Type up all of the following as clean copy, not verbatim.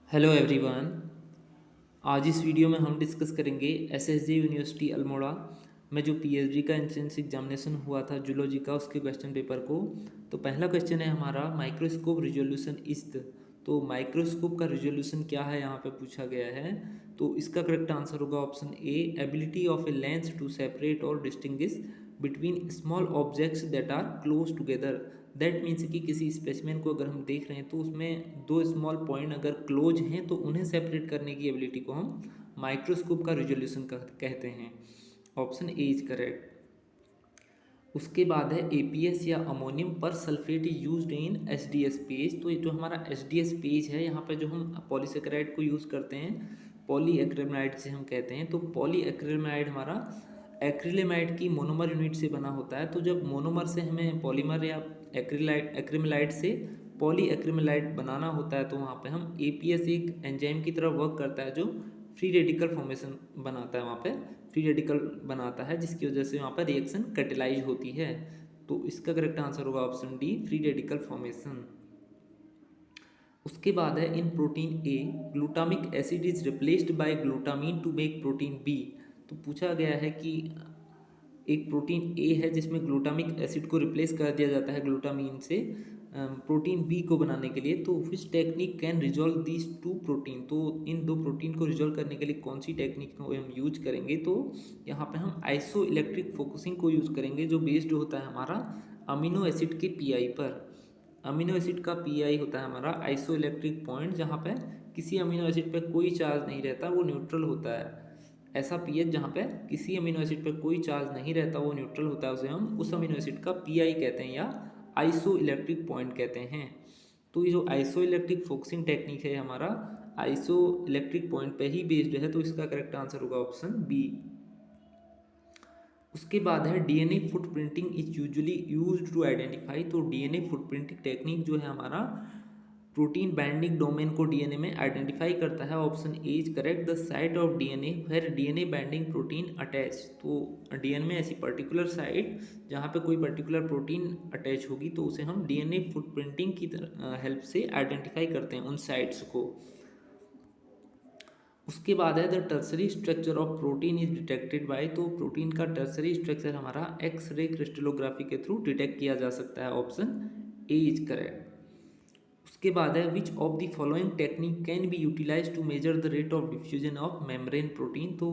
Hello everyone. आज इस video में हम डिस्कस करेंगे एसएसजे यूनिवर्सिटी अल्मोड़ा में जो पीएचडी का एंट्रेंस एग्जामिनेशन हुआ था जूलॉजी का, उसके क्वेश्चन पेपर को। तो पहला क्वेश्चन है हमारा, माइक्रोस्कोप रिजोल्यूशन इस्त। तो माइक्रोस्कोप का रिजोल्यूशन क्या है यहाँ पे पूछा गया है। तो इसका करेक्ट आंसर होगा option A, ability of a lens to separate और distinguish between small objects that are close together. That means कि किसी स्पेसिमेन को अगर हम देख रहे हैं तो उसमें दो स्मॉल पॉइंट अगर क्लोज हैं तो उन्हें सेपरेट करने की एबिलिटी को हम माइक्रोस्कोप का रिजोल्यूशन कहते हैं। Option A is correct. उसके बाद है एपीएस या अमोनियम पर sulphate used in SDS page. तो ये जो हमारा एसडीएस पेज है, यहाँ पे जो हम पॉलीसेकेराइड को यूज़ करते हैं, पॉली एक्रिलेमाइड से हम कहते हैं। तो पॉली एक्रिलेमाइड हमारा एक्रिलेमाइड की मोनोमर यूनिट से बना होता है। तो जब मोनोमर से हमें पॉलीमर या एक्रिमेलाइड से पॉली एक्रिमेलाइड बनाना होता है तो वहाँ पे हम एपीएस एक एंजाइम की तरह वर्क करता है जो फ्री रेडिकल फॉर्मेशन बनाता है, वहाँ पे फ्री रेडिकल बनाता है, जिसकी वजह से वहाँ पर रिएक्शन कैटेलाइज होती है। तो इसका करेक्ट आंसर होगा option D, free radical formation. उसके बाद है in protein A glutamic acid is replaced by glutamine to make protein B. तो पूछा गया है कि एक प्रोटीन ए है जिसमें ग्लूटामिक एसिड को रिप्लेस कर दिया जाता है ग्लूटामीन से प्रोटीन बी को बनाने के लिए। तो which technique can resolve these two protein. तो इन दो प्रोटीन को रिजॉल्व करने के लिए कौन सी टेक्निक को हम यूज करेंगे। तो यहाँ पे हम आइसो इलेक्ट्रिक फोकसिंग को यूज़ करेंगे, जो बेस्ड होता है हमारा अमीनो एसिड के पीआई पर। अमीनो एसिड का पीआई होता है हमारा आइसो इलेक्ट्रिक पॉइंट, जहाँ पे किसी अमीनो एसिड पे कोई चार्ज नहीं रहता, वो न्यूट्रल होता है। ऐसा पीएच जहाँ पे किसी अमीनो एसिड पे कोई चार्ज नहीं रहता, वो न्यूट्रल होता है, उसे हम उस अमीनो एसिड का पीआई कहते हैं या आइसो इलेक्ट्रिक पॉइंट कहते हैं। तो ये जो आइसो इलेक्ट्रिक फोकसिंग टेक्निक है हमारा आइसो इलेक्ट्रिक पॉइंट पे ही बेस्ड है। तो इसका करेक्ट आंसर होगा ऑप्शन बी। उसके बाद है DNA footprinting is usually used to identify. तो डीएनए फुटप्रिंटिंग टेक्निक जो है हमारा प्रोटीन बाइंडिंग डोमेन को डीएनए में आइडेंटिफाई करता है। Option A is correct, the site of DNA where DNA binding protein attach. तो डीएनए में ऐसी पर्टिकुलर साइट जहाँ पे कोई पर्टिकुलर प्रोटीन अटैच होगी तो उसे हम डीएनए फुटप्रिंटिंग की हेल्प से आइडेंटिफाई करते हैं उन साइट्स को। उसके बाद है the tertiary structure of protein is detected by. तो प्रोटीन का टर्सरी स्ट्रक्चर हमारा एक्स रे क्रिस्टलोग्राफी के थ्रू डिटेक्ट किया जा सकता है। Option A is correct. उसके बाद है which of the following technique can be utilize to measure the rate of diffusion of membrane protein. तो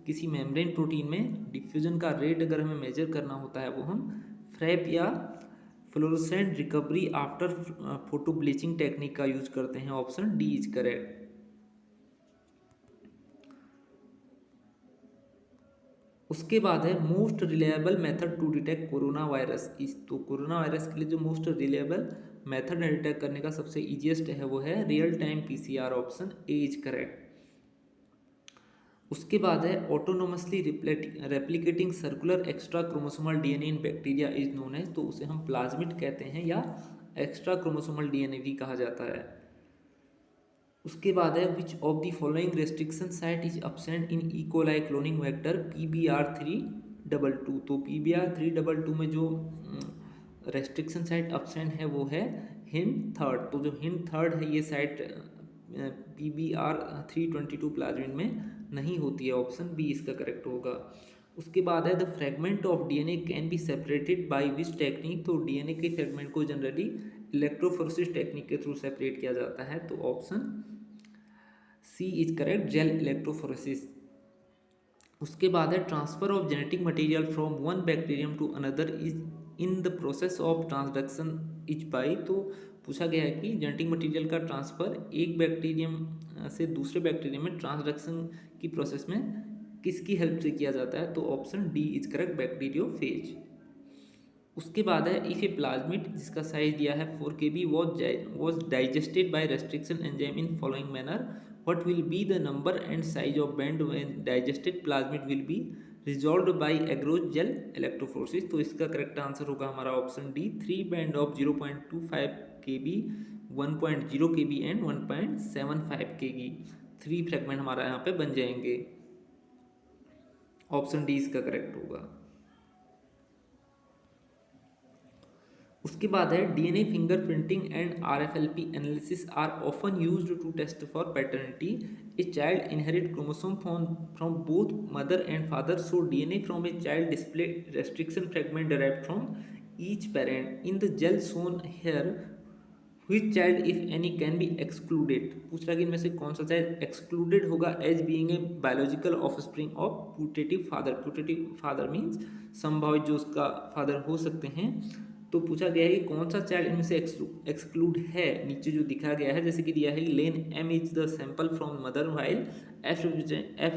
किसी मेम्ब्रेन प्रोटीन में डिफ्यूजन का रेट अगर हमें मेजर करना होता है वो हम फ्रैप या fluorescent recovery after photo bleaching technique का यूज करते हैं। Option D is correct. उसके बाद है most reliable method to detect corona virus is. तो कोरोना वायरस के लिए जो मोस्ट रिलायबल मेथड है डिटेक्ट करने का, सबसे इजीएस्ट है, वो है real time PCR. Option A is correct. उसके बाद है autonomously replicating circular extra chromosomal DNA in bacteria is known as. तो उसे हम प्लाज्मिड कहते हैं या एक्स्ट्रा क्रोमोसोमल डीएनए भी कहा जाता है। उसके बाद है which of the following restriction site is absent in E coli cloning vector PBR322। तो PBR322 में जो रेस्ट्रिक्शन साइट अपसेंट है वो है हिंड थर्ड। तो जो हिंड थर्ड है ये साइट PBR322 प्लाज्मिड में नहीं होती है। ऑप्शन बी इसका करेक्ट होगा। उसके बाद है the fragment of DNA can be separated by which technique. तो डीएनए के फ्रेगमेंट को जनरली इलेक्ट्रोफोरेसिस टेक्निक के थ्रू सेपरेट किया जाता है। तो option C is correct, gel electrophoresis. उसके बाद है transfer of genetic material from one bacterium to another is in the process of transduction is by. तो पूछा गया है कि जेनेटिक मटेरियल का ट्रांसफर एक बैक्टीरियम से दूसरे बैक्टीरियम में ट्रांसडक्शन की प्रोसेस में किसकी हेल्प से किया जाता है। तो option D is correct, bacteriophage. उसके बाद है इफ ए प्लाज्मिड जिसका साइज दिया है 4 kb was digested by restriction enzyme in following manner, what will be the number and size of band when digested plasmid will be resolved by agarose gel electrophoresis. तो इसका correct answer होगा हमारा option D, 3 band of 0.25 kb, 1.0 kb and 1.75 kb। 3 fragment हमारा यहाँ पे बन जाएंगे। Option D इसका करेक्ट होगा। उसके बाद है DNA fingerprinting and RFLP analysis are often used to test for paternity. A child inherit chromosome from both mother and father, so DNA from a child display restriction fragment derived from each parent in the gel shown here. Which child if any can be excluded. पूछ रहा कि इनमें से कौन सा child excluded होगा as being a biological offspring of putative father. Putative father means संभावित जो उसका फादर हो सकते हैं. तो पूछा गया है कि कौन सा चाइल्ड इनमें से एक्सक्लूड है. नीचे जो दिखा गया है जैसे कि दिया है lane M is the sample from mother while F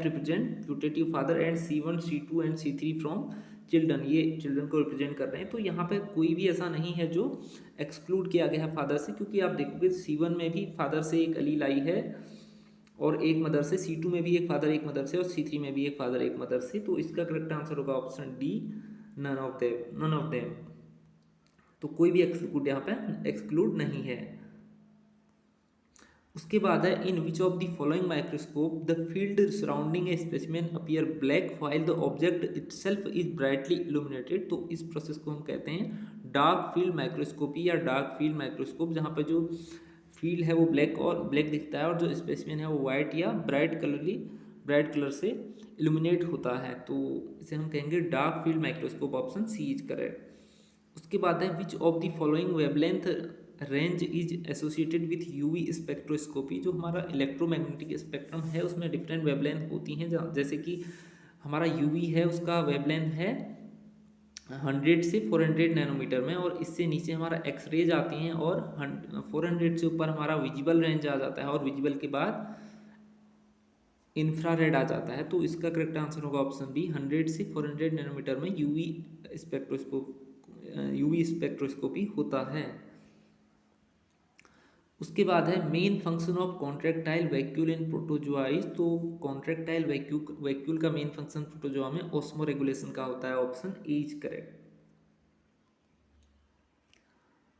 represent putative father and C1 C2 and C3 from children. ये चिल्ड्रन को रिप्रेजेंट कर रहे हैं. तो यहाँ पे कोई भी ऐसा नहीं है जो एक्सक्लूड किया गया है फादर से, क्योंकि आप देखोगे C1 में भी फादर से एक अलील आई है और एक मदर से, C2 में भी एक फादर एक मदर से और C3 में भी एक फादर एक मदर से. तो इसका करेक्ट आंसर होगा option D, none of them. तो कोई भी एक्सक्लूड यहाँ पे एक्सक्लूड नहीं है. उसके बाद है in which of the following microscope the field surrounding a specimen appear black while the object itself is brightly illuminated. तो इस प्रोसेस को हम कहते हैं डार्क फील्ड माइक्रोस्कोपी या डार्क फील्ड माइक्रोस्कोप, जहाँ पे जो फील्ड है वो ब्लैक दिखता है और जो स्पेसिमेन है वो वाइट या ब्राइट कलर से इल्यूमिनेट होता है. तो इसे हम कहेंगे dark field microscope. Option C is correct. उसके बाद है which of the following wavelength range is associated with UV spectroscopy. जो हमारा इलेक्ट्रोमैग्नेटिक स्पेक्ट्रम है उसमें डिफरेंट वेवलेंथ होती हैं, जैसे कि हमारा यूवी है उसका वेवलेंथ है 100 से 400 नैनोमीटर में, और इससे नीचे हमारा एक्सरेज आती हैं और 400 से ऊपर हमारा विजिबल रेंज आ जाता है और विजिबल के बाद इंफ्रारेड आ जाता है. तो इसका करेक्ट आंसर होगा ऑप्शन बी, 100 से 400 नैनोमीटर में यूवी स्पेक्ट्रोस्कोपी होता है. उसके बाद है main function of contractile vacuole in protozoans. तो कॉन्ट्रैक्टाइल वैक्यूल का मेन फंक्शन प्रोटोजोआ में ऑस्मो रेगुलेशन का होता है. Option A is correct.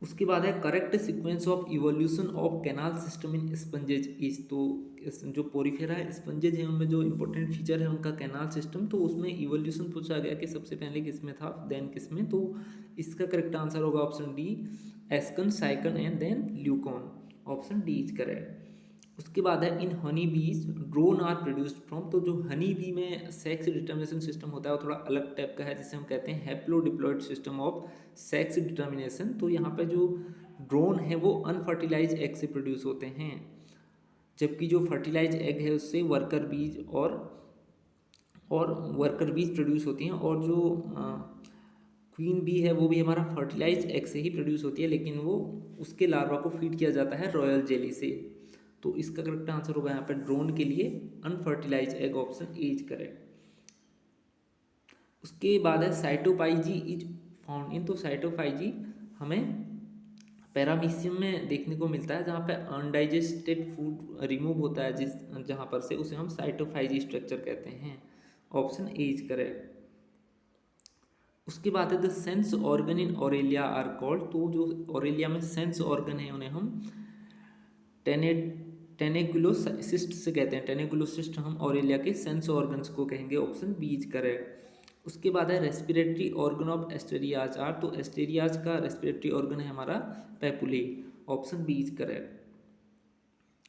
उसके बाद है correct sequence of evolution of canal system in sponges is. तो जो पोरिफेरा स्पंजेज हैं उनमें जो इंपॉर्टेंट फीचर है उनका कैनाल सिस्टम, तो उसमें इवोल्यूशन पूछा गया कि सबसे पहले किस में था देन किस में. तो इसका करेक्ट आंसर होगा option D, ascon sycon and then leucon. Option D is correct. उसके बाद है इन हनी बीज ड्रोन आर प्रोड्यूस्ड फ्रॉम. तो जो हनी बी में सेक्स डिटर्मिनेशन सिस्टम होता है वो थोड़ा अलग टाइप का है, जिसे हम कहते हैं हैप्लोडिप्लॉइड सिस्टम ऑफ सेक्स डिटर्मिनेशन. तो यहाँ पे जो ड्रोन है वो अनफर्टिलाइज एग से प्रोड्यूस होते हैं, जबकि जो फर्टिलाइज एग है उससे वर्कर बीज और वर्कर बीज प्रोड्यूस होती हैं, और जो क्वीन बी है वो भी हमारा फर्टिलाइज एग से ही प्रोड्यूस होती है, लेकिन वो उसके लार्वा को फीड किया जाता है रॉयल जेली से. तो इसका करेक्ट आंसर होगा यहाँ पे ड्रोन के लिए unfertilize egg. Option A is correct. उसके बाद है साइटोपाइजी इज फाउंड इन. तो साइटोपाइजी हमें पैरामीशियम में देखने को मिलता है, जहाँ पे अनडाइजेस्टेड फूड रिमूव होता है जहाँ पर से, उसे हम साइटोफाइजी स्ट्रक्चर कहते हैं. Option A is correct. उसके बाद है the sense organ in Aurelia are called. तो जो ऑरेलिया में सेंस ऑर्गन है उन्हें हम टेनेकुलोसिस्ट से कहते हैं. टेनेकुलोसिस्ट हम ऑरेलिया के सेंस ऑर्गन्स को कहेंगे. Option B is correct. उसके बाद है respiratory organ of asterias are. तो एस्टेरियाज का रेस्पिरेटरी ऑर्गन है हमारा papulae. Option B is correct.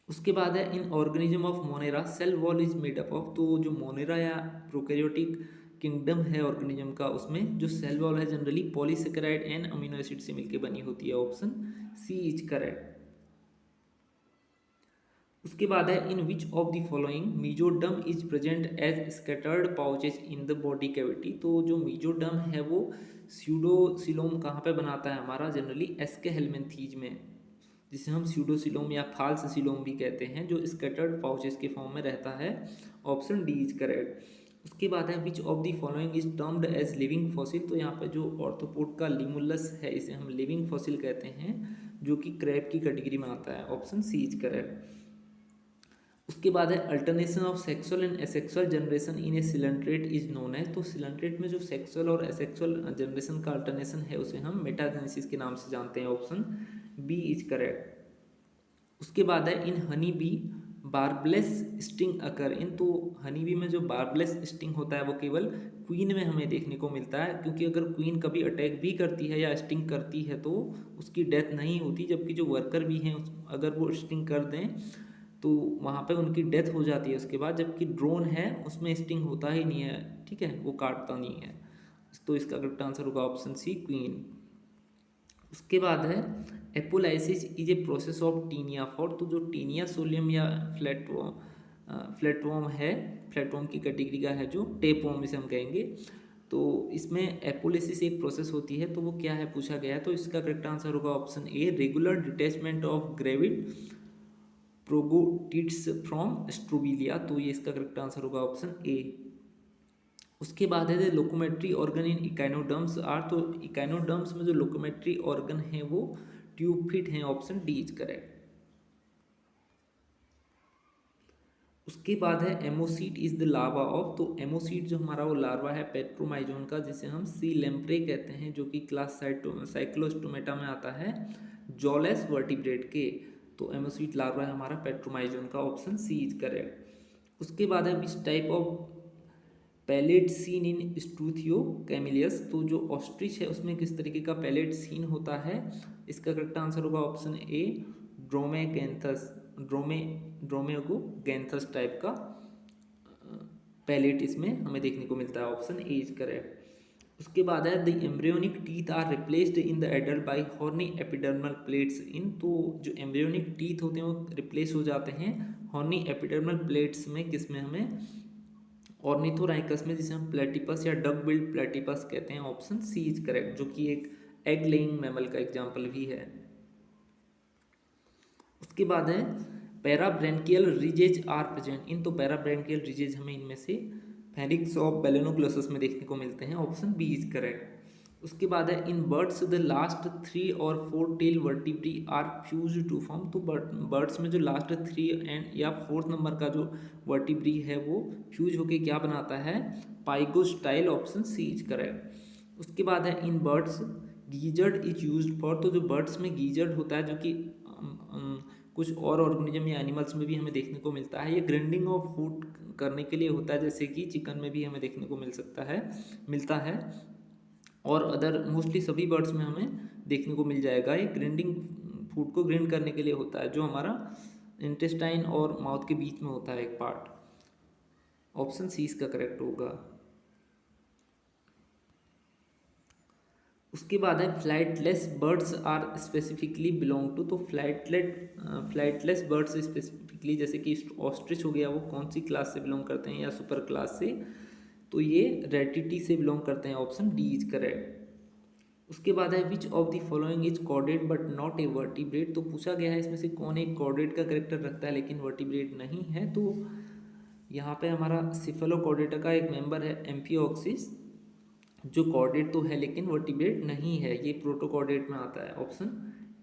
उसके बाद है in organism of Monera cell wall is made up of. तो जो मोनेरा या प्रोकैरियोटिक किंगडम है ऑर्गेनिज्म का, उसमें जो सेल वॉल है generally polysaccharide and amino acid से मिलकर बनी होती है. Option C is correct. उसके बाद है in which of the following mesoderm is present as scattered pouches in the body cavity. तो जो मीजोडर्म है वो स्यूडोसिलोम कहाँ पे बनाता है हमारा, जनरली एस्के हेलमिंथीज में, जिसे हम स्यूडोसिलोम या फाल्स सिलोम भी कहते हैं, जो स्कैटर्ड पाउचेज के फॉर्म में रहता है. Option D is correct. उसके बाद है which of the following is termed as living fossil. तो यहाँ पे जो ऑर्थोपोड का लिमुलस है इसे हम लिविंग फॉसिल कहते हैं, जो कि क्रैब की कैटेगरी में आता है. Option C is correct. उसके बाद है alternation of sexual and asexual generation in a coelenterate is known है. तो सिलेंट्रेट में जो सेक्सुअल और एसेक्सुअल जनरेशन का अल्टरनेशन है उसे हम मेटाजेनेसिस के नाम से जानते हैं. Option B is correct. उसके बाद है in honey bee barbless sting occur in, तो हनी बी में जो बार्बलेस स्टिंग होता है वो केवल क्वीन में हमें देखने को मिलता है, क्योंकि अगर क्वीन कभी अटैक भी करती है या स्टिंग करती है तो उसकी डेथ नहीं होती, जबकि जो वर्कर भी हैं अगर वो स्टिंग कर दें तो वहाँ पे उनकी डेथ हो जाती है उसके बाद, जबकि ड्रोन है उसमें स्टिंग होता ही नहीं है, ठीक है, वो काटता नहीं है। तो इसका करेक्ट आंसर होगा ऑप्शन सी क्वीन। उसके बाद है apolysis is a process of taenia for, तो जो टीनिया सोलियम या फ्लैटवर्म है, फ्लैटवर्म की कैटेगरी का है जो टेपवर्म इसे हम कहेंगे, तो इसमें एपोलिसिस एक प्रोसेस होती है, तो वो क्या है पूछा गया है, तो इसका करेक्ट आंसर होगा option A regular detachment of gravid proglottids from strobila, तो ये इसका करेक्ट आंसर होगा ऑप्शन ए। उसके बाद है locomotory organ in echinoderms are, तो इकाइनोडर्म्स में जो लोकोमेट्री ऑर्गन है वो ट्यूब फिट हैं, ऑप्शन डी इज करेक्ट। उसके बाद है ammocoete is the larva of, तो एमोसीट जो हमारा वो लार्वा है पेट्रोमाइजोन का, जिसे हम सी लेम्प्रे कहते हैं, जो कि क्लास साइक्लोस्टोमेटा में आता है जॉलेस वर्टिब्रेट के, तो एमोसीट लार्वा है हमारा पेट्रोमाइजोन का, ऑप्शन सी इज करेक्ट। उसके बाद है which type of palate seen in struthio camelus, तो जो ऑस्ट्रिच है उसमें किस तरीके का पैलेट सीन होता है, इसका करेक्ट आंसर होगा ऑप्शन ए ड्रोमेगैंथस, ड्रोमेगोगैंथस टाइप का पैलेट इसमें हमें देखने को मिलता है, ऑप्शन ए इज करेक्ट। उसके बाद है the embryonic teeth are replaced in the adult by horny epidermal plates in, तो जो एम्ब्रियोनिक टीथ होते हैं वो रिप्लेस हो जाते हैं हॉर्नी एपिडर्मल प्लेट्स में, किसमें हमें ऑर्निथोराइकस में, जिसे हम प्लेटिपस या डक बिल्ड प्लेटिपस कहते हैं, ऑप्शन सी इज करेक्ट, जो कि एक एग लेइंग मैमल का एग्जाम्पल भी है। उसके बाद है पैराब्रैंकियल रिजेज आर प्रेजेंट इन, तो पैराब्रैंकियल रिजेज हमें इनमें से फेरिक्स ऑफ बेलेनोग्लोसस में देखने को मिलते हैं, ऑप्शन बी इज करेक्ट। उसके बाद है इन बर्ड्स द लास्ट 3 और 4 tail vertebrae are fused to form, तो बर्ड्स में जो लास्ट 3 एंड या 4th नंबर का जो वर्टिब्री है वो फ्यूज होके क्या बनाता है, पाइगोस्टाइल, ऑप्शन सी इज करेक्ट। उसके बाद है in birds गीजर्ड is used for, तो जो बर्ड्स में गीजर्ड होता है जो कि कुछ और ऑर्गेनिज्म या एनिमल्स में भी हमें देखने को मिलता है, ये ग्राइंडिंग ऑफ फूड करने के लिए होता है, जैसे कि चिकन में भी हमें देखने को मिलता है और अदर मोस्टली सभी बर्ड्स में हमें देखने को मिल जाएगा। ये ग्राइंडिंग फूड को ग्राइंड करने के लिए होता है, जो हमारा इंटेस्टाइन और माउथ के बीच में होता है एक पार्ट, ऑप्शन सी इसका करेक्ट होगा। उसके बाद है flightless birds are specifically belong to, तो फ्लाइटलेस बर्ड्स स्पेसिफिकली जैसे कि ऑस्ट्रिच हो गया, वो कौन सी क्लास से बिलोंग करते हैं या सुपर क्लास से, तो ये रेटिटी से बिलोंग करते हैं, ऑप्शन डी इज करेक्ट। उसके बाद है which of the following is chordate but not a vertebrate, तो पूछा गया है इसमें से कौन एक कॉर्डेट का करेक्टर रखता है लेकिन वर्टिब्रेट नहीं है, तो यहाँ पे हमारा सिफेलोकॉर्डेटा का एक मेंबर है एम्फियोक्सिस, जो कॉर्डेट तो है लेकिन वर्टिब्रेट नहीं है, ये प्रोटोकॉर्डेट में आता है, ऑप्शन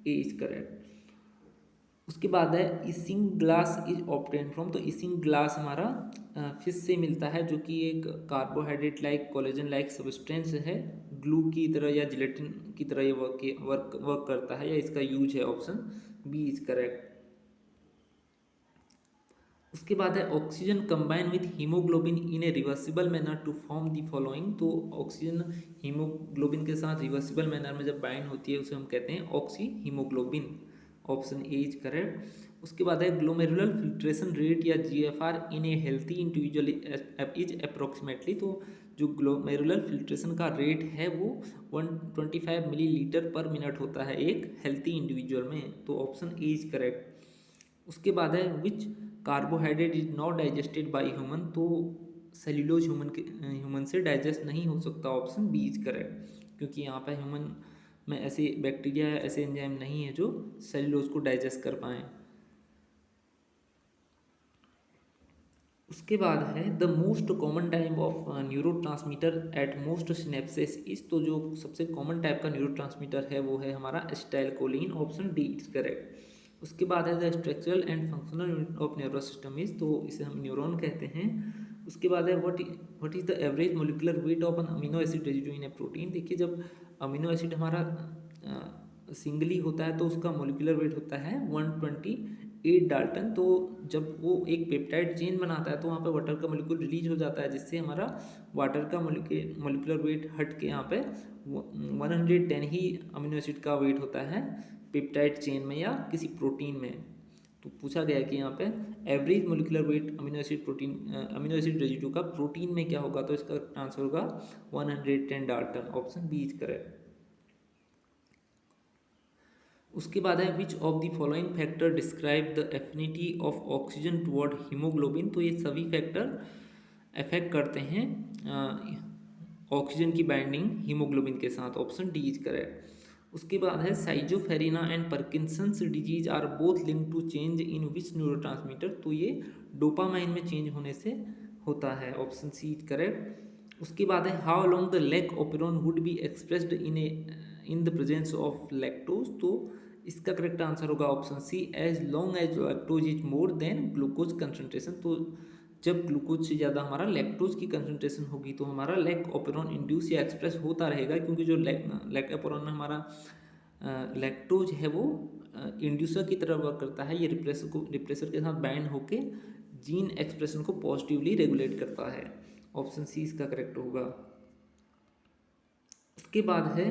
ए इज करेक्ट। उसके बाद है इसिंग ग्लास इज ऑब्टेन फ्रॉम, तो इसिंग ग्लास हमारा फिश से मिलता है, जो कि एक carbohydrate like collagen like substance है, ग्लू की तरह या जिलेटिन की तरह ये वर्क करता है या इसका यूज है, ऑप्शन बी इज करेक्ट। उसके बाद है oxygen combine with haemoglobin in a reversible manner to form the following, तो ऑक्सीजन हीमोग्लोबिन के साथ रिवर्सिबल मैनर में जब बाइंड होती है उसे हम कहते हैं oxy haemoglobin, option A is correct. उसके बाद है ग्लोमेरुलर फिल्ट्रेशन रेट या GFR in A healthy individual is approximately, तो जो ग्लोमेरुलर फिल्ट्रेशन का रेट है वो 125 मिलीलीटर पर मिनट होता है एक हेल्थी इंडिविजुअल में, तो ऑप्शन ए इज करेक्ट। उसके बाद है which carbohydrate is not digested by human, तो सेल्यूलोज ह्यूमन से डाइजेस्ट नहीं हो सकता, ऑप्शन बी इज करेक्ट, क्योंकि यहाँ पे ह्यूमन में ऐसे बैक्टीरिया या ऐसे एंजाइम नहीं है जो सेल्यूलोज को डाइजेस्ट कर पाएँ। उसके बाद है the most common type of neurotransmitter at most synapses is, तो जो सबसे कॉमन टाइप का न्यूरोट्रांसमीटर है वो है हमारा acetylcholine, option D is correct. उसके बाद है the structural and functional unit of nervous system is, तो इसे हम न्यूरॉन कहते हैं। उसके बाद है what is the average molecular weight of an amino acid residue in a protein, देखिए जब अमीनो एसिड हमारा सिंगली होता है तो उसका मोलिकुलर वेट होता है 128 8 डाल्टन। तो जब वो एक पेप्टाइड चेन बनाता है तो वहाँ पे वाटर का मॉलिक्यूल रिलीज हो जाता है, जिससे हमारा वाटर का मॉलिक्यूलर वेट हट के यहाँ पे 110 ही अमीनो एसिड का वेट होता है पेप्टाइड चेन में या किसी प्रोटीन में। तो पूछा गया है कि यहाँ पे average molecular weight amino acid residue का प्रोटीन में क्या होगा, तो इसका आंसर होगा 110 dalton. Option B is correct. उसके बाद है which of the following factor describe the affinity of oxygen toward haemoglobin. तो ये सभी फैक्टर अफेक्ट करते हैं ऑक्सीजन की बाइंडिंग हीमोग्लोबिन के साथ। Option D is correct. उसके बाद है schizophrenia and Parkinson's disease are both link to change in which neurotransmitter. तो ये डोपामाइन में चेंज होने से होता है। Option C is correct. उसके बाद है how long the lac operon would be expressed in the presence of lactose. तो इसका करेक्ट आंसर होगा option C as long as lactose is more than glucose concentration. तो जब ग्लूकोज से ज़्यादा हमारा लैक्टोज की कंसनट्रेशन होगी तो हमारा लैक ऑपेरॉन इंड्यूस या एक्सप्रेस होता रहेगा, क्योंकि जो लैक ऑपेरॉन में हमारा लैक्टोज है वो इंड्यूसर की तरह वर्क करता है। ये रिप्रेसर के साथ बाइंड होके जीन एक्सप्रेशन को पॉजिटिवली रेगुलेट करता है। ऑप्शन सी इसका करेक्ट होगा। उसके बाद है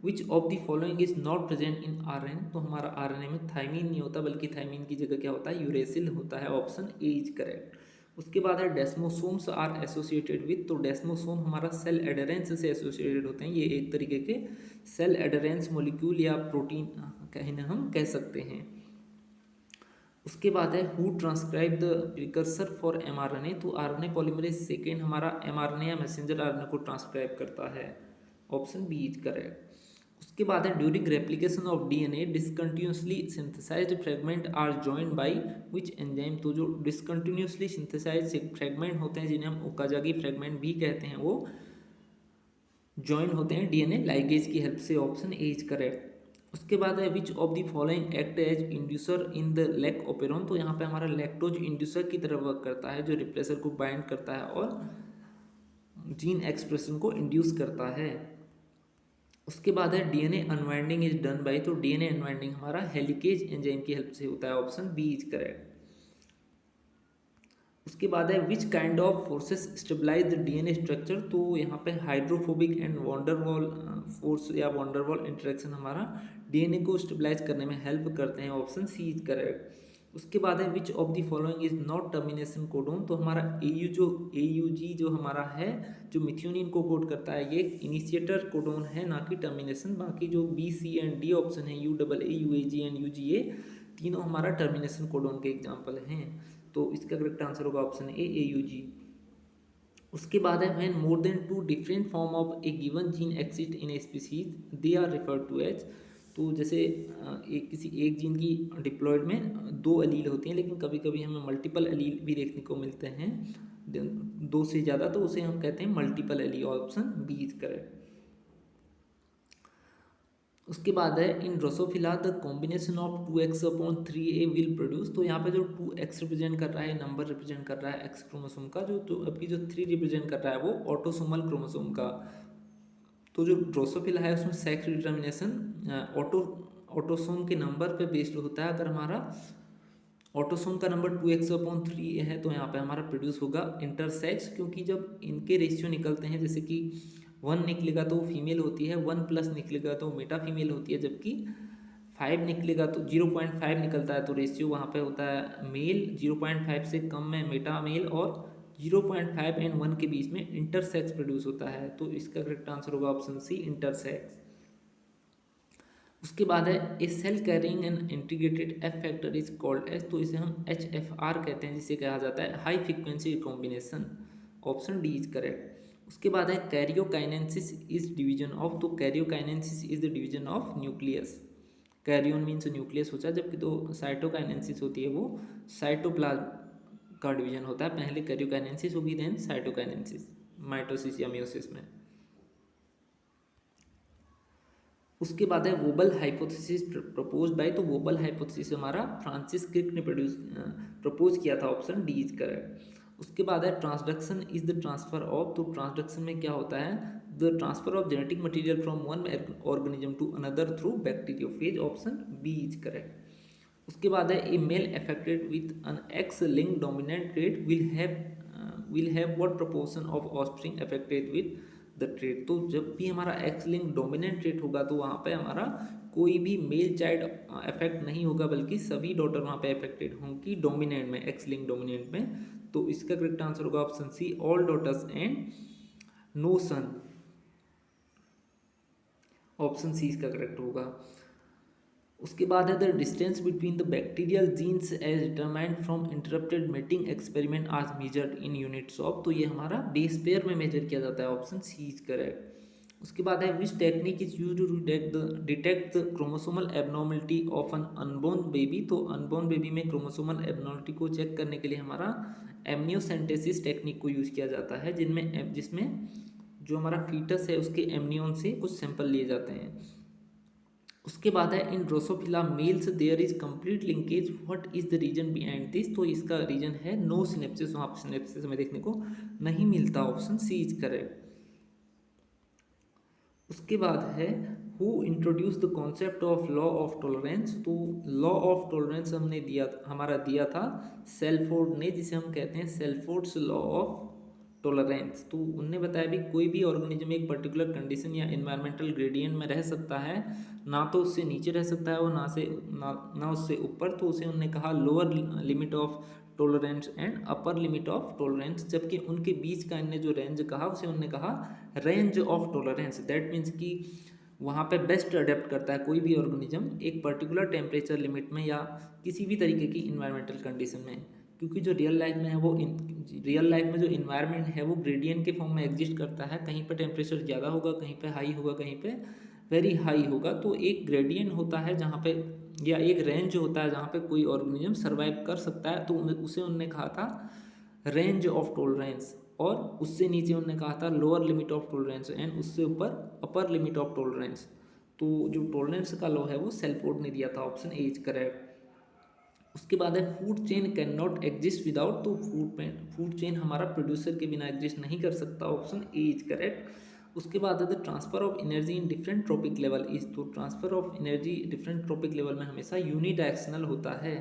which of the following is not present in RNA. तो हमारा आरएनए में थाइमीन नहीं होता, बल्कि थाइमीन की जगह क्या होता है, यूरेसिल होता है। Option A is correct. उसके बाद है डेस्मोसोम्स आर एसोसिएटेड विथ। तो डेस्मोसोम हमारा सेल एडरेंस से एसोसिएटेड होते हैं। ये एक तरीके के सेल एडरेंस मॉलिक्यूल या प्रोटीन कहने हम कह सकते हैं। उसके बाद है who transcribe the precursor for mRNA. तो आरएनए पॉलीमरेज सेकेंड हमारा एमआरएनए या मैसेंजर आरएनए को ट्रांसक्राइब करता है। Option B is correct. उसके बाद है during replication of DNA discontinuously synthesised fragment are joined by which enzyme. तो जो डिसकंटिन्यूसली सिंथेसाइज्ड फ्रेगमेंट होते हैं जिन्हें हम ओकाजाकी फ्रेगमेंट भी कहते हैं, वो जॉइन होते हैं डीएनए लाइगेज की हेल्प से। Option A is correct. उसके बाद है which of the following act as inducer in the lac operon. तो यहाँ पे हमारा लैक्टोज इंड्यूसर की तरह वर्क करता है, जो रिप्रेसर को बाइंड करता है और जीन एक्सप्रेशन को इंड्यूस करता है। उसके बाद है DNA unwinding is done by. तो डीएनए अनवाइंडिंग हमारा हेलिकेज एंजाइम की हेल्प से होता है। Option B is correct. उसके बाद है which kind of forces stabilise the DNA structure. तो यहाँ पे हाइड्रोफोबिक एंड वॉन्डरवॉल फोर्स या वॉन्डरवॉल इंटरेक्शन हमारा डीएनए को स्टेबलाइज करने में हेल्प करते हैं। Option C is correct. उसके बाद है which of the following is not termination codon. तो हमारा AUG जो हमारा है, जो मिथ्योनिन को कोड करता है, ये इनिशिएटर कोडोन है, ना कि टर्मिनेशन। बाकी जो B, C and D option है UAA, UAG एंड UGA, तीनों हमारा टर्मिनेशन कोडोन के एग्जाम्पल हैं। तो इसका करेक्ट आंसर होगा ऑप्शन ए AUG। उसके बाद है when more than 2 different form of a given gene exist in a species they are referred to as. तो जैसे किसी एक जीन की डिप्लॉयड में 2 अलील होती हैं, लेकिन कभी कभी हमें मल्टीपल अलील भी देखने को मिलते हैं, 2 से ज़्यादा, तो उसे हम कहते हैं multiple allele. Option B is correct. उसके बाद है in drosophila the combination of 2x/3a will produce. तो यहाँ पे जो 2x रिप्रेजेंट कर रहा है, नंबर रिप्रेजेंट कर रहा है एक्स क्रोमोसोम का, जो अभी जो 3 रिप्रेजेंट कर रहा है वो ऑटोसोमल क्रोमोसोम का। तो जो ड्रोसोफिला है उसमें सेक्स डिटर्मिनेशन ऑटोसोम के नंबर पे बेस्ड होता है। अगर हमारा ऑटोसोम का नंबर 2x/3 है तो यहाँ पे हमारा प्रोड्यूस होगा इंटरसेक्स, क्योंकि जब इनके रेशियो निकलते हैं, जैसे कि 1 निकलेगा तो फीमेल होती है, 1+ निकलेगा तो मेटा फीमेल होती है, जबकि 5 निकलेगा तो 0.5 निकलता है तो रेशियो वहाँ पे होता है मेल, 0.5 से कम में मेटा मेल, और 0.5 एंड 1 के बीच में इंटरसेक्स प्रोड्यूस होता है। तो इसका करेक्ट आंसर होगा ऑप्शन सी इंटरसेक्स। उसके बाद है a cell carrying an integrated F factor is called as. तो इसे हम HFR कहते हैं, जिसे कहा जाता है high frequency recombination. Option D is correct. उसके बाद है कैरियोकाइनेसिस इज डिवीजन ऑफ। तो karyokinesis is the division of nucleus. कैरियोन means nucleus होता है, जबकि तो साइटोकाइनेसिस होती है वो साइटोप्लाज्म का डिवीजन होता है। पहले कैरियोकाइनेसिस होगी, देन साइटोकाइनेसिस माइटोसिस या मियोसिस में। उसके बाद है वोबल हाइपोथेसिस प्रपोज बाय। तो वोबल हाइपोथेसिस हमारा फ्रांसिस क्रिक ने प्रपोज किया था। Option D is correct. उसके बाद है transduction is the transfer of. तो ट्रांसडक्शन में क्या होता है, the transfer of genetic material from one organism to another through bacteriophage. Option B is correct. उसके बाद है a male affected with an x link dominant trait will have what proportion of offspring affected with the trait. तो जब भी हमारा x link dominant trait होगा तो वहाँ पे हमारा कोई भी मेल चाइल्ड अफेक्ट नहीं होगा, बल्कि सभी डॉटर वहाँ पे अफेक्टेड होंगी डोमिनेंट में, एक्स लिंक डोमिनेंट में। तो इसका करेक्ट आंसर होगा option C, all daughters and no son. Option C इसका करेक्ट होगा। उसके बाद है the distance between the bacterial genes as determined from interrupted mating experiment is measured in units of. तो ये हमारा बेस पेयर में मेजर किया जाता है, ऑप्शन सी इज करेक्ट। उसके बाद है which technique is use to detect the chromosomal abnormality of an unborn baby. तो अनबोर्न बेबी में क्रोमोसोमल एबनॉर्मलिटी को चेक करने के लिए हमारा एमनियोसेंटेसिस टेक्निक को यूज किया जाता है, जिसमें जो हमारा फीटस है उसके एमनियोन से कुछ सैंपल लिए जाते हैं। उसके बाद है in Drosophila males there is complete linkage, what is the reason behind this. तो इसका रीजन है नो सिनेप्सिस, वहाँ पर सिनेप्सिस हमें देखने को नहीं मिलता, ऑप्शन सी इज करेक्ट। उसके बाद है who introduce the concept of law of tolerance. तो लॉ ऑफ टॉलरेंस हमने दिया था सेल्फोर्ड ने, जिसे हम कहते हैं सेल्फोर्ड्स लॉ ऑफ टॉलरेंस। तो उनने बताया भी कोई भी ऑर्गेनिज्म एक पर्टिकुलर कंडीशन या एनवायरमेंटल ग्रेडियंट में रह सकता है, ना तो उससे नीचे रह सकता है और ना उससे ऊपर। तो उसे उन्होंने कहा lower limit of tolerance and upper limit of tolerance, जबकि उनके बीच का इनने जो रेंज कहा उसे उन्होंने कहा range of tolerance. That means कि वहाँ पे बेस्ट अडेप्ट करता है कोई भी ऑर्गेनिज्म एक पर्टिकुलर टेम्परेचर लिमिट में या किसी भी तरीके की इन्वायरमेंटल कंडीशन में, क्योंकि जो रियल लाइफ में है वो रियल लाइफ में जो इन्वायरमेंट है वो ग्रेडियंट के फॉर्म में एग्जिस्ट करता है। कहीं पे टेम्परेचर ज़्यादा होगा, कहीं पे हाई होगा, कहीं पे वेरी हाई होगा। तो एक ग्रेडियंट होता है जहाँ पे, या एक रेंज होता है जहाँ पे कोई ऑर्गेनिज्म सर्वाइव कर सकता है, तो उसे उन्होंने कहा था रेंज ऑफ टॉलरेंस। और उससे नीचे उन्होंने कहा था lower limit of tolerance and उससे ऊपर अपर लिमिट ऑफ टॉलरेंस। तो जो टॉलरेंस का लॉ है वो सेल्फोर्ड ने दिया था, ऑप्शन ए इज करेक्ट। उसके बाद है food chain can not exist without. तो फूड चेन हमारा प्रोड्यूसर के बिना एग्जिस्ट नहीं कर सकता, ऑप्शन ए इज करेक्ट। उसके बाद है the transfer of energy in different trophic level is. तो transfer of energy different trophic level में हमेशा यूनिडायरेक्शनल होता है,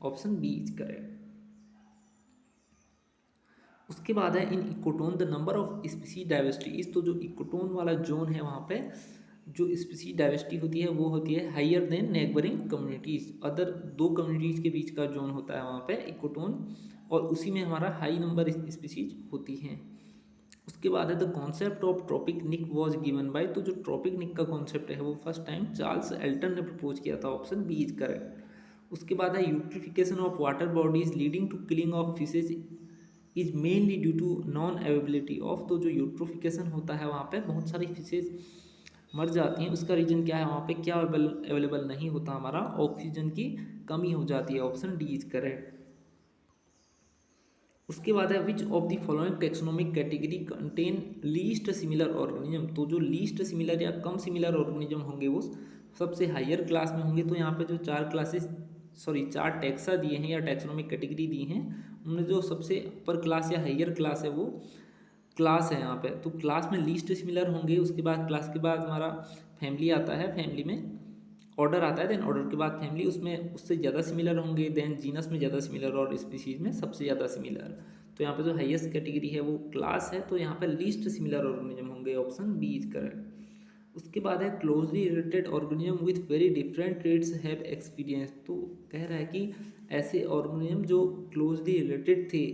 ऑप्शन बी इज करेक्ट। उसके बाद है in ecotone the number of species diversity is. तो जो इकोटोन वाला जोन है वहाँ पे जो स्पीसीज डाइवर्सिटी होती है वो होती है higher than neighbouring communities. Other दो कम्युनिटीज़ के बीच का जोन होता है वहाँ पे इकोटोन, और उसी में हमारा हाई नंबर स्पीसीज होती हैं। उसके बाद है the concept of trophic niche was given by. तो जो ट्रॉपिक निक का कॉन्सेप्ट है वो फर्स्ट टाइम चार्ल्स एल्टन ने प्रपोज किया था, ऑप्शन बी इज करेक्ट। उसके बाद है eutrophication of water bodies leading to killing of fishes is mainly due to non availability of. तो जो यूट्रोफिकेशन होता है वहाँ पे बहुत सारी फिशेज मर जाती हैं, उसका रीजन क्या है, वहाँ पे क्या अवेलेबल नहीं होता, हमारा ऑक्सीजन की कमी हो जाती है, ऑप्शन डी इज करेक्ट। उसके बाद है which of the following taxonomic category contain least similar organism. तो जो लीस्ट सिमिलर या कम सिमिलर ऑर्गेनिज्म होंगे वो सबसे हायर क्लास में होंगे। तो यहाँ पे जो चार टैक्सा दिए हैं या टैक्सोनोमिक कैटेगरी दी हैं, उनमें जो सबसे अपर क्लास या हायर क्लास है वो क्लास है यहाँ पे। तो क्लास में लीस्ट सिमिलर होंगे। उसके बाद क्लास के बाद हमारा फैमिली आता है, फैमिली में ऑर्डर आता है, देन ऑर्डर के बाद फैमिली, उसमें उससे ज़्यादा सिमिलर होंगे, देन जीनस में ज़्यादा सिमिलर और स्पीशीज़ में सबसे ज़्यादा सिमिलर। तो यहाँ पे जो हाईएस्ट कैटेगरी है वो क्लास है, तो यहाँ पे लीस्ट सिमिलर ऑर्गेनिज्म होंगे, ऑप्शन बी इज करेक्ट। उसके बाद है closely related organism with very different traits have experience. तो कह रहा है कि ऐसे ऑर्गेनिज्म जो क्लोजली रिलेटेड थे,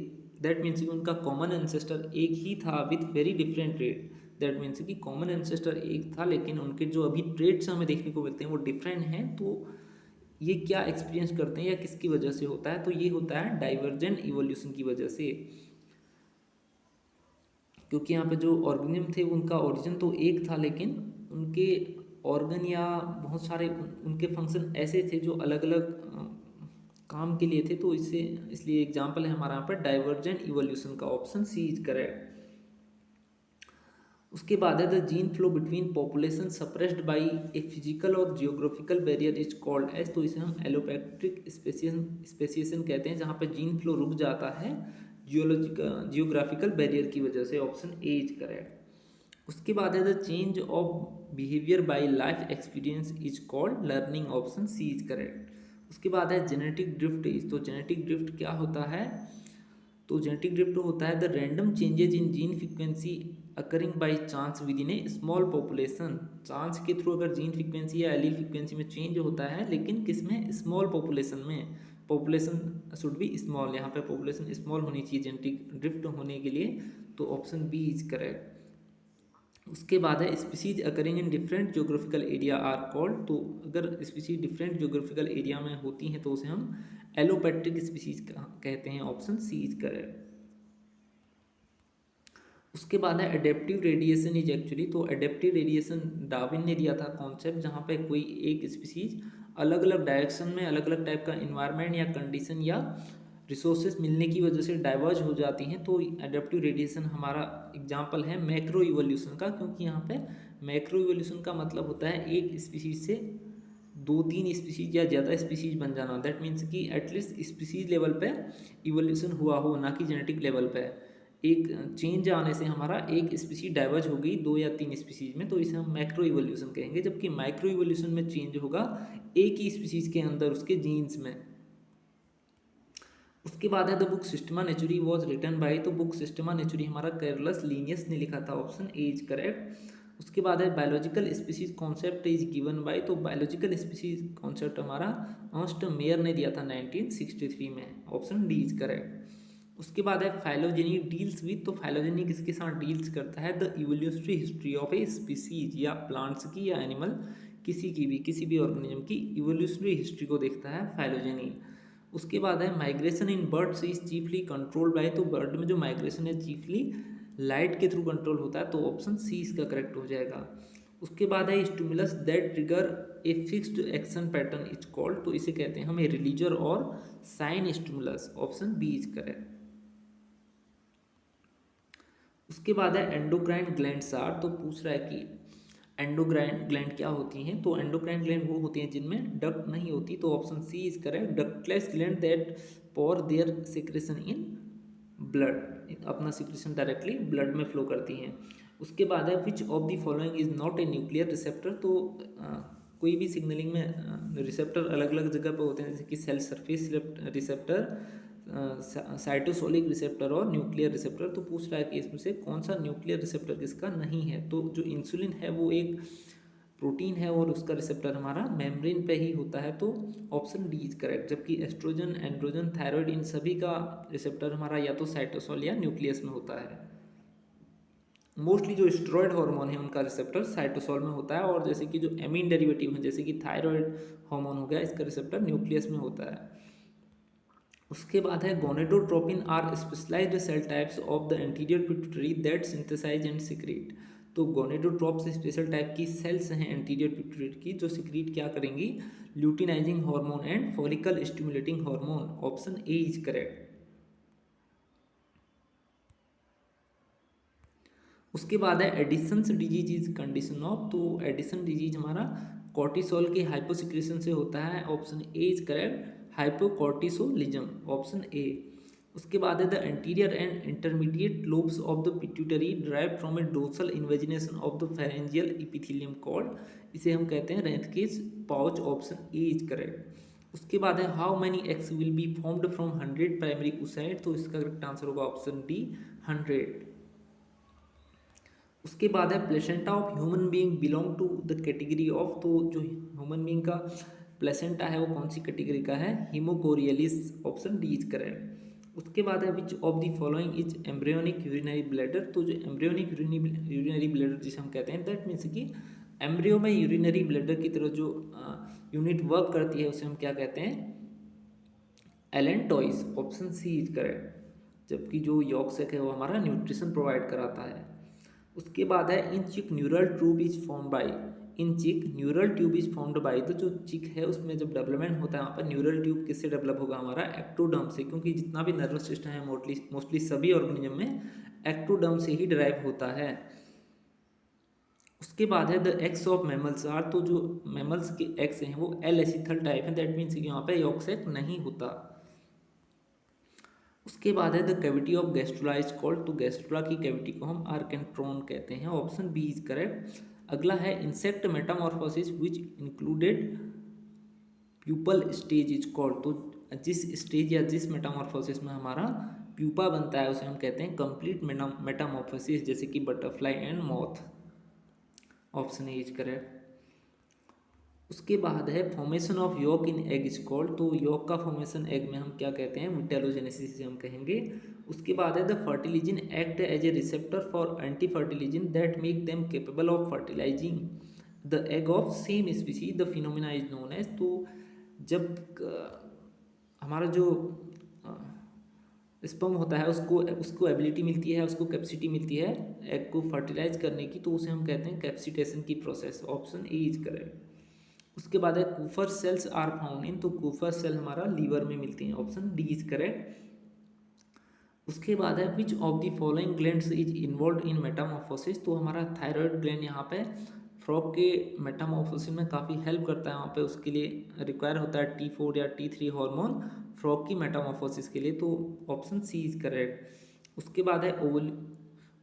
दैट मीन्स कि उनका कॉमन एंसेस्टर एक ही था with very different trait. That means कि कॉमन एंसेस्टर एक था लेकिन उनके जो अभी ट्रेड्स हमें देखने को मिलते हैं वो डिफरेंट हैं। तो ये क्या एक्सपीरियंस करते हैं या किसकी वजह से होता है, तो ये होता है डाइवर्जेंट इवोल्यूशन की वजह से। क्योंकि यहाँ पे जो ऑर्गेनिज्म थे उनका ओरिजिन तो एक था लेकिन उनके ऑर्गन या बहुत सारे उनके फंक्शन ऐसे थे जो अलग अलग काम के लिए थे। तो इसलिए एग्जाम्पल है हमारा यहाँ पर डाइवर्जेंट इवोल्यूशन का, ऑप्शन सी इज करेक्ट। उसके बाद है the gene flow between population suppressed by a physical और geographical barrier is called as. तो इसे हम एलोपैक्ट्रिक स्पेसिएशन कहते हैं, जहाँ पे जीन फ्लो रुक जाता है जियोग्राफिकल बैरियर की वजह से, ऑप्शन ए इज करेक्ट। उसके बाद है the change of behaviour by life experience is called learning, option C is correct. उसके बाद है जेनेटिक ड्रिफ्ट इज, तो जेनेटिक ड्रिफ्ट क्या होता है, तो जेनेटिक ड्रिफ्ट होता है the random changes in gene frequency occurring by chance within a small population. Chance के थ्रू अगर जीन फ्रीक्वेंसी या एलील फ्रीक्वेंसी में चेंज होता है, लेकिन किस में, स्मॉल पॉपुलेशन में। पॉपुलेशन शुड बी स्मॉल, यहाँ पे पॉपुलेशन स्मॉल होनी चाहिए जेनेटिक ड्रिफ्ट होने के लिए, तो ऑप्शन बी इज करेक्ट। उसके बाद है species occurring in different geographical area are called, तो अगर स्पीसीज डिफरेंट जोग्राफिकल एरिया में होती हैं तो उसे हम एलोपैट्रिक स्पीसीज कहते हैं, ऑप्शन सी इज करेक्ट। उसके बाद है एडेप्टिव रेडिएशन इज एक्चुअली, तो एडेप्टिव रेडिएशन डार्विन ने दिया था कॉन्सेप्ट, जहाँ पे कोई एक स्पीसीज अलग अलग डायरेक्शन में अलग अलग टाइप का इन्वायरमेंट या कंडीशन या रिसोर्सेज मिलने की वजह से डाइवर्ज हो जाती हैं, तो एडेप्टिव रेडिएशन हमारा एग्जांपल है मैक्रो इवोल्यूशन का, क्योंकि यहाँ पे मैक्रो इवोल्यूशन का मतलब होता है एक स्पीसीज से दो तीन स्पीसीज या ज़्यादा स्पीसीज बन जाना। दैट मीन्स कि एटलीस्ट स्पीसीज लेवल पे इवोल्यूशन हुआ हो, ना कि जेनेटिक लेवल पे। एक चेंज आने से हमारा एक स्पीसीज डाइवर्ज हो गई दो या तीन स्पीसीज में, तो इसे हम मैक्रो इवोल्यूशन कहेंगे। जबकि माइक्रो इवोल्यूशन में चेंज होगा एक ही स्पीसीज के अंदर उसके जीन्स में। उसके बाद है the book Systema Naturae was written by, तो बुक सिस्टमा नेचुरी हमारा कैरलस लीनियस ने लिखा था, ऑप्शन ए इज करेक्ट। उसके बाद है biological species concept is given by, तो बायोलॉजिकल स्पीसीज कॉन्सेप्ट हमारा अर्नस्ट मेयर ने दिया था 1963 में, ऑप्शन डी इज करेक्ट। उसके बाद है फाइलोजेनी डील्स विद, तो फाइलोजेनी किसके साथ डील्स करता है, the evolutionary history of a species, या प्लांट्स की या एनिमल किसी भी ऑर्गेनिज्म की इवोल्यूशनरी हिस्ट्री को देखता है फाइलोजेनी। उसके बाद है migration in birds is chiefly controlled by, तो बर्ड में जो माइग्रेशन है चीफली लाइट के थ्रू कंट्रोल होता है, तो ऑप्शन सी इसका करेक्ट हो जाएगा। उसके बाद है stimulus that trigger a fixed action pattern is called, तो इसे कहते हैं हम ए रिलीजर और sign stimulus, option B is correct. उसके बाद है एंडोक्राइन ग्लैंड्स आर, तो पूछ रहा है कि एंडोक्राइन ग्लैंड क्या होती हैं, तो एंडोक्राइन ग्लैंड वो होती हैं जिनमें डक्ट नहीं होती, तो option C is correct. Ductless gland that pour their secretion in blood, अपना सिक्रेशन डायरेक्टली ब्लड में फ्लो करती हैं। उसके बाद है which of the following is not a nuclear receptor, तो कोई भी सिग्नलिंग में रिसेप्टर अलग अलग जगह पे होते हैं, जैसे कि cell surface receptor, cytosolic receptor और न्यूक्लियर रिसेप्टर। तो पूछ रहा है कि इसमें से कौन सा न्यूक्लियर रिसेप्टर किसका नहीं है, तो जो इंसुलिन है वो एक प्रोटीन है और उसका रिसेप्टर हमारा मेम्ब्रेन पे ही होता है, तो ऑप्शन डी इज करेक्ट। जबकि एस्ट्रोजन, एंड्रोजन, थायराइड, इन सभी का रिसेप्टर हमारा या तो साइटोसोल या न्यूक्लियस में होता है। मोस्टली जो स्टेरॉयड हार्मोन है उनका रिसेप्टर साइटोसोल में होता है, और जैसे कि जो एमीन डेरिवेटिव है जैसे कि थायराइड हार्मोन हो गया, इसका रिसेप्टर न्यूक्लियस में होता है। उसके बाद है gonadotropin are specialised cell types of the anterior pituitary that synthesise and secrete, तो गोनेडोट्रोप्स स्पेशल टाइप की सेल्स हैं एंटीरियर पिट्यूटरी की, जो सिक्रीट क्या करेंगी, luteinising hormone and follicle stimulating hormone, option A is correct. उसके बाद है Addison's disease is condition of, तो एडिसन डिजीज हमारा कॉर्टिसोल के हाइपोसिक्रेशन से होता है, option A is correct, hypocortisolism, option A. उसके बाद है the anterior and intermediate lobes of the pituitary derive from a dorsal invagination of the pharyngeal epithelium called, इसे हम कहते हैं Rathke's pouch, option A is correct. उसके बाद है how many eggs will be formed from 100 primary oocyte, तो इसका correct answer होगा ऑप्शन डी 100। उसके बाद है placenta of human being belong to the category of, तो जो ह्यूमन बीइंग का प्लेसेंटा है वो कौन सी कैटेगरी का है, हीमोकोरियलिस, ऑप्शन डी इज करेक्ट। उसके बाद है which of the following is embryonic urinary bladder, तो जो एम्ब्रियोनिक यूरिनरी ब्लैडर जिसे हम कहते हैं, दैट मीन्स कि एम्ब्रियो में यूरिनरी ब्लैडर की तरह जो यूनिट वर्क करती है उसे हम क्या कहते हैं, allantois, option C is correct. जबकि जो यॉर्क सैक है वो हमारा न्यूट्रिशन प्रोवाइड कराता है। उसके बाद है in chick neural tube is form by, in chick neural tube is formed by, तो जो चिक है उसमें जब डेवलपमेंट होता है वहाँ पर न्यूरल ट्यूब किससे डेवलप होगा, हमारा एक्टोडर्म से, क्योंकि जितना भी नर्वस सिस्टम है मोस्टली सभी ऑर्गेनिज्म में एक्टोडर्म से ही डिराइव होता है। उसके बाद है the eggs of mammals are, तो जो मैमल्स के एग्स हैं वो एल एसिथल टाइप है, दैट मीन्स कि यहाँ पे यॉर्क सैक नहीं होता। उसके बाद है the cavity of gastrula is called, तो गैस्ट्रुला की कैविटी को हम आर्केंट्रॉन कहते हैं, ऑप्शन बी इज करेक्ट। अगला है insect metamorphosis which included pupal stage is called, तो जिस स्टेज या जिस मेटामॉर्फोसिस में हमारा प्यूपा बनता है उसे हम कहते हैं कंप्लीट मेटामॉर्फोसिस, जैसे कि butterfly and moth. Option A is correct. उसके बाद है formation of York in egg is called, तो यॉक का फॉर्मेशन एग में हम क्या कहते हैं, विटेलोजेनेसिस से हम कहेंगे। उसके बाद है the fertilizin act as a receptor for anti fertilizin that make them capable of fertilising the egg of same species, the phenomena is known as. तो जब हमारा जो स्पर्म होता है उसको उसको एबिलिटी मिलती है, उसको कैपेसिटी मिलती है एग को फर्टिलाइज करने की, तो उसे हम कहते हैं कैप्सिटेशन की process. Option A is correct. उसके बाद है Kupffer cells are found in, तो कूफर सेल हमारा लीवर में मिलती हैं। Option D is correct. उसके बाद है which of the following glands is involve in metamorphosis, तो हमारा थायराइड ग्लैंड यहाँ पे फ्रॉग के मेटामॉर्फोसिस में काफ़ी हेल्प करता है। वहाँ पे उसके लिए रिक्वायर होता है T4 या T3 हार्मोन फ्रॉग की मेटामॉर्फोसिस के लिए, तो ऑप्शन सी इज करेक्ट। उसके बाद है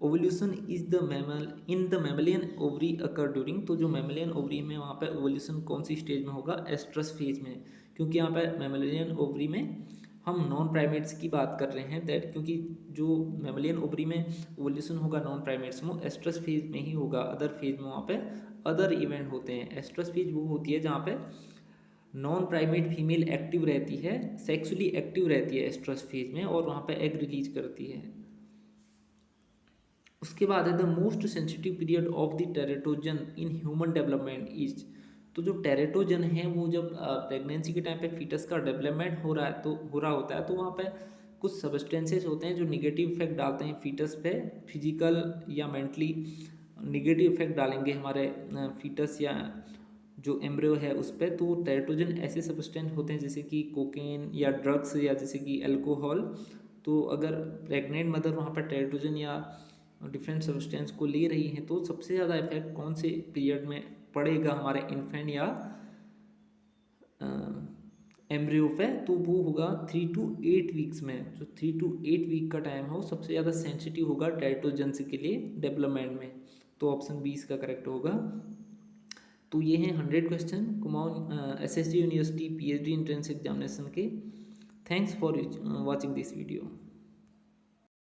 ovulation is the mammal in the mammalian ovary occur during, तो जो मैमलियन ओवरी में वहाँ पे ओवल्यूशन कौन सी स्टेज में होगा, एस्ट्रस फेज में, क्योंकि यहाँ पे मैमलियन ओवरी में हम नॉन प्राइमेट्स की बात कर रहे हैं दैट, क्योंकि जो मैमलियन ओवरी में ओवल्यूशन होगा नॉन प्राइमेट्स में एस्ट्रस फेज में ही होगा। अदर फेज में वहाँ पे अदर इवेंट होते हैं। एस्ट्रस फेज वो होती है जहाँ पे नॉन प्राइमेट फीमेल एक्टिव रहती है, सेक्सुअली एक्टिव रहती है एस्ट्रस फेज में, और वहाँ पे एग रिलीज करती है। उसके बाद है the most sensitive period of the teratogen in human development is, तो जो टेरेटोजन है वो जब प्रेगनेंसी के टाइम पे फीटस का डेवलपमेंट हो रहा होता है, तो वहाँ पे कुछ सब्सटेंसेस होते हैं जो निगेटिव इफेक्ट डालते हैं फीटस पे, फिजिकल या मेंटली निगेटिव इफेक्ट डालेंगे हमारे फीटस या जो एम्ब्रियो है उस पर। तो टेरेटोजन ऐसे सब्सटेंस होते हैं जैसे कि कोकेन या ड्रग्स या जैसे कि अल्कोहल। तो अगर प्रेग्नेंट मदर वहाँ पर टेरेटोजन या डिफरेंट सब्सटेंस को ले रही हैं तो सबसे ज़्यादा इफेक्ट कौन से पीरियड में पड़ेगा हमारे इन्फेंट या एम्ब्रियो पे, तो वो होगा 3 to 8 वीक्स में। जो 3 to 8 वीक का टाइम है वो सबसे ज़्यादा सेंसिटिव होगा टेरेटोजेंस के लिए डेवलपमेंट में, तो ऑप्शन बी इसका करेक्ट होगा। तो ये हैं 100 question Kumaun SSG university PhD entrance examination के। Thanks for watching this video.